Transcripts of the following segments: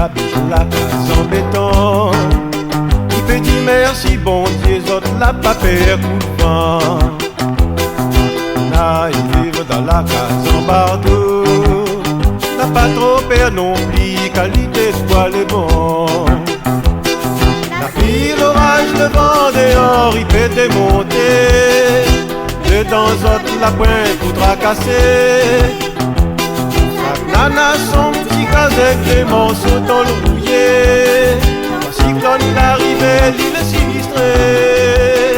habite la case en béton. Il peut dire merci bon Dieu, les autres la pas peur coup de vent. Là ils vivent dans la case en bardeau. N'a pas trop peur non plus, qualité de poil est bon. La pluie, l'orage, le vent dehors, il peut démonter. Dedans autres la pointe pour tracasser. Nana son petit avec des morceaux dans le rouillé. Quand cyclone l'arrivée, l'île est sinistrée.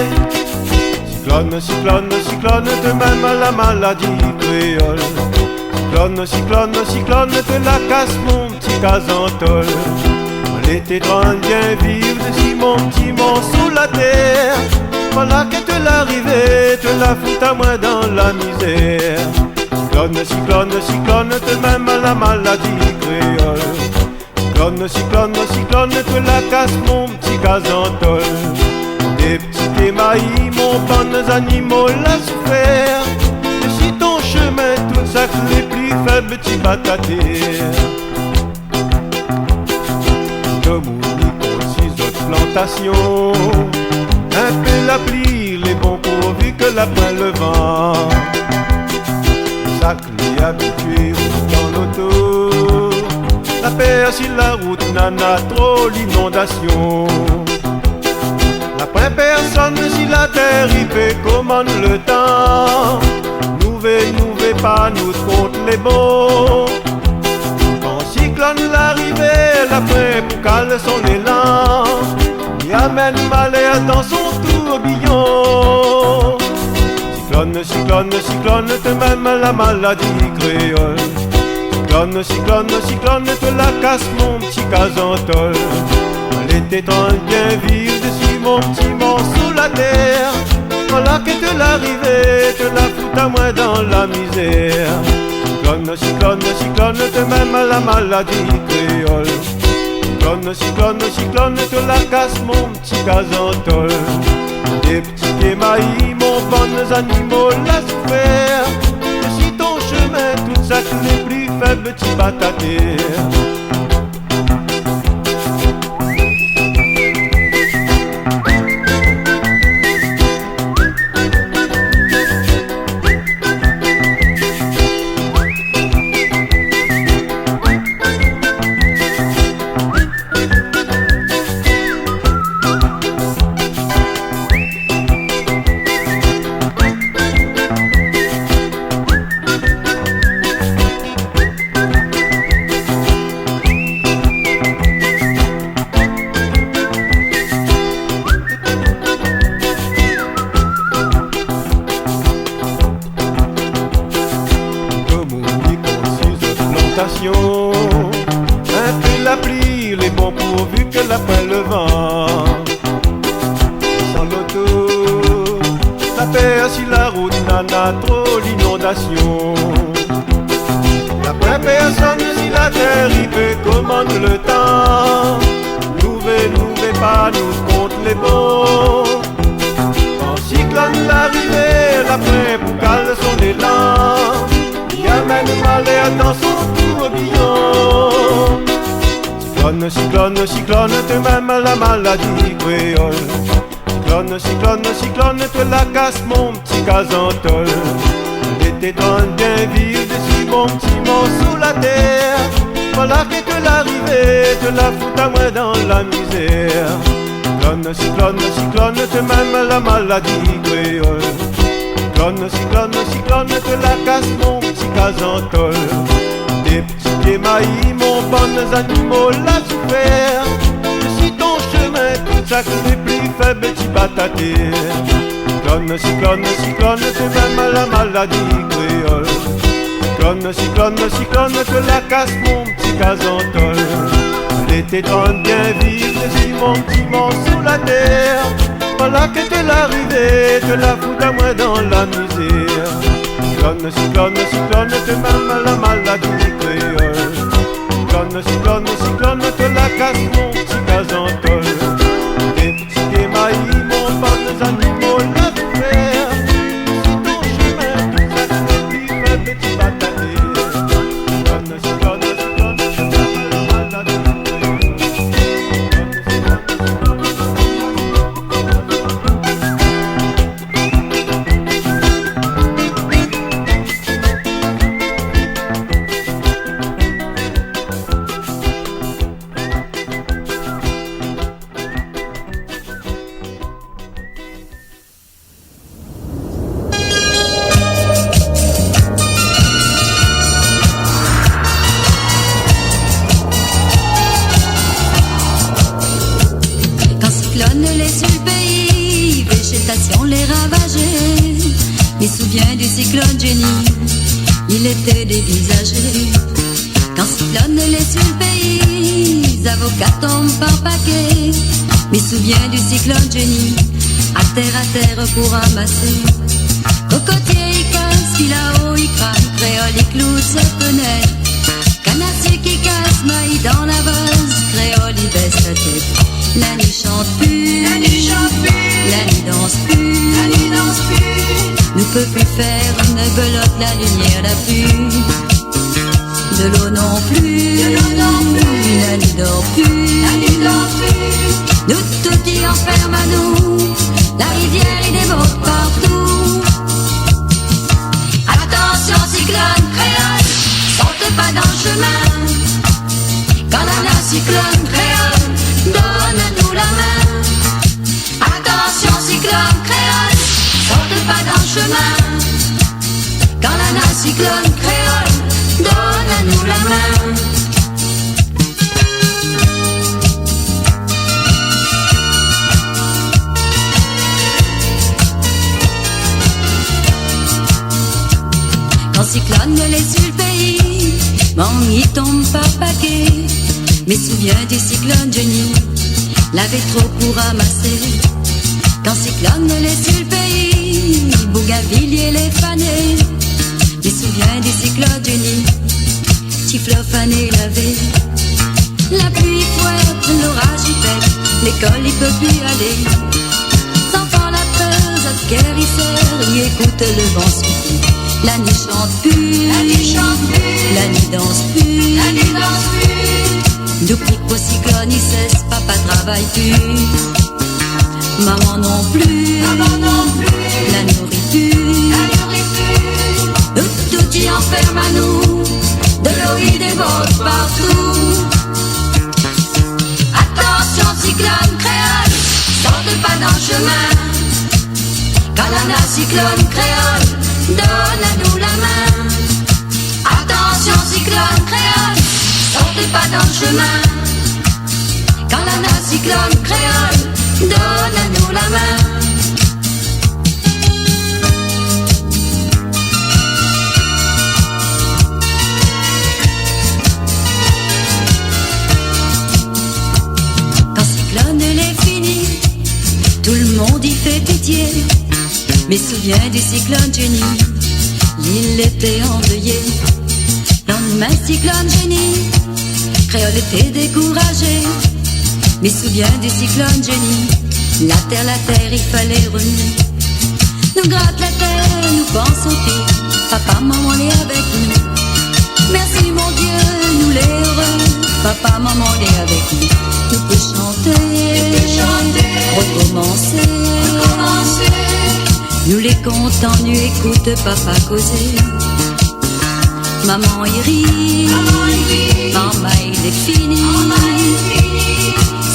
Cyclone, cyclone, cyclone, de même à la maladie créole. Cyclone, cyclone, cyclone, de la casse mon petit casantol. En l'été train bien vivre, si mon petit mort sous la terre. Voilà que te l'arrivée, te la fout à moi dans la misère. Cyclone, cyclone, cyclone, de même à la maladie créole. Cyclone, cyclone, cyclone, te la casse mon petit casantol. Des petits émaillis, mon bonnes animaux l'a souffert. Et si ton chemin, tout ça que les plus faibles, petits batatés. Comme on y compte six autres plantations. Un peu la pluie, les bons pourvu que la plein le vent. Sac les habitués dans l'auto. La paix sur la route n'en a trop l'inondation. La première personne si la terre il fait commande le temps. Nouvelle pas nous contre les bons. Quand cyclone l'arrivée, la paix pour caler son élan. Il amène malheur dans son tourbillon. Cyclone, cyclone, cyclone, te même la maladie créole. Cyclone, cyclone, cyclone, te la casse mon petit casantol. L'été train bien vivre dessus mon petit mort sous la terre. Voilà que te l'arrivée, te la fout à moi dans la misère. Cyclone, cyclone, cyclone, te même la maladie créole. Cyclone, cyclone, cyclone, te la casse mon petit casantol. Des petits émaillis, mon bonnes animaux l'a souffert. Et si ton chemin, tout ça que les plus faibles, petits batatés. Un peu la pluie, les bons pourvu que la peine le vent. Sans l'auto, la paix sur la route n'en a trop l'inondation. La première personne si la terre il peut commande le temps. Nouvelle pas nous contre les bons. Quand cyclone l'arrivée, la paix pour caler son élan. Il amène malheur dans son tourbillon. Cyclone, cyclone, cyclone, te même la maladie créole. Cyclone, cyclone, cyclone, te la casse mon petit casantol. L'été train bien vivre dessus mon petit mort sous la terre. Voilà que te l'arrivée, te la fout à moi dans la misère. Cyclone, cyclone, cyclone, te même la maladie créole. Cyclone, cyclone, cyclone, te la casse mon petit casantol. Des petits émaillis, mon bonnes animaux l'a souffert. Et si ton chemin, tout ça que les plus faibles, petits batatés. Cyclone, cyclone, cyclone, te même la maladie créole. Cyclone, cyclone, cyclone, te la casse mon petit casantol. L'été train bien vivre, si mon petit mort sous la terre. Voilà que te l'arrivée, te la fout à moi dans la misère. Cyclone, cyclone, cyclone, te même la maladie créole. Cyclone, cyclone, cyclone, te la casse mon petit casantol. Des petits émaillis, mon bonnes animaux l'a souffert. Si ton chemin, tout ça que les plus faibles, petits batatés. Cyclone, cyclone, cyclone, te même la maladie créole. me souviens du cyclone Jenny, il était dévisagé. Quand cyclone est sur le pays, les avocats tombent par paquet. Me souviens du cyclone Jenny, à terre pour ramasser. Cocotier il casse, filao il crame, créole il cloue ses fenêtres. Canassier qui casse, maïs dans la vase, créole il baisse la tête. La nuit chante plus, la nuit chante plus, la nuit danse plus, la nuit danse plus. Ne peut plus faire une belote, la lumière n'a plus. De l'eau non plus, de l'eau non plus, la nuit dort plus, la nuit dort plus. Nous tout qui enferme à nous, la rivière il déborde partout. Attention cyclone créole, saute pas dans le chemin. Quand la cyclone créole, donne-nous la main. Attention cyclone créole, saute pas dans le chemin. Quand la cyclone créole, donne-nous la main. Quand cyclone est sur le pays, bon y tombe par paquet. Me souviens du cyclone Jenny, l'avait trop pour ramasser. Quand cyclone est sur le pays, Bougainvilliers les fanés. Me souviens du cyclone Jenny, Tiflo fané lavé. La pluie fouette, l'orage y pète, l'école y peut plus aller. Sans faire la peur, cette guérisseur, y écoute le vent souffler. La nuit chante plus, la nuit chante plus, la nuit danse plus, la nuit danse plus. Nous prie qu'au cyclone il cesse, papa travaille plus. Maman non plus, la nourrit plus, la nourrit plus. Tout y enferme à nous, de l'eau il déborde partout. Attention cyclone créole, saute pas dans le chemin. Quand la cyclone créole, donne-nous la main. Attention cyclone créole, saute pas dans le chemin. Quand la cyclone créole, donne-nous la main. Quand cyclone est fini, tout le monde y fait pitié. Me souviens du cyclone Jenny, l'île était endeuillée. Lendemain cyclone Jenny, créole était découragé. Me souviens du cyclone Jenny, la terre, il fallait remuer. Nous gratte la terre, nous pensons pire, papa, maman est avec nous. Merci mon Dieu, nous les heureux, papa, maman est avec nous. Nous peut chanter, recommencer. Nous les contents, nous écoute papa causer. Maman y rit, maman il est fini.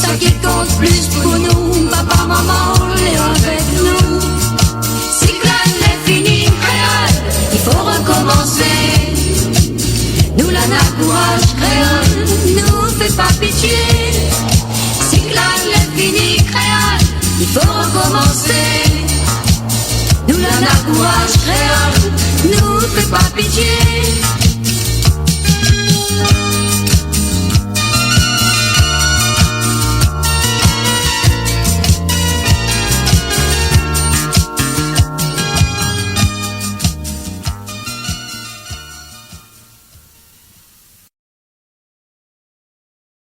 Ça qui compte plus pour nous, papa, maman, est avec nous. Cyclone est fini, créole, il faut recommencer. Nous la courage, créole, nous fait pas pitié. Cyclone est fini, créole, il faut recommencer. Nous la courage, créole, nous fait pas pitié.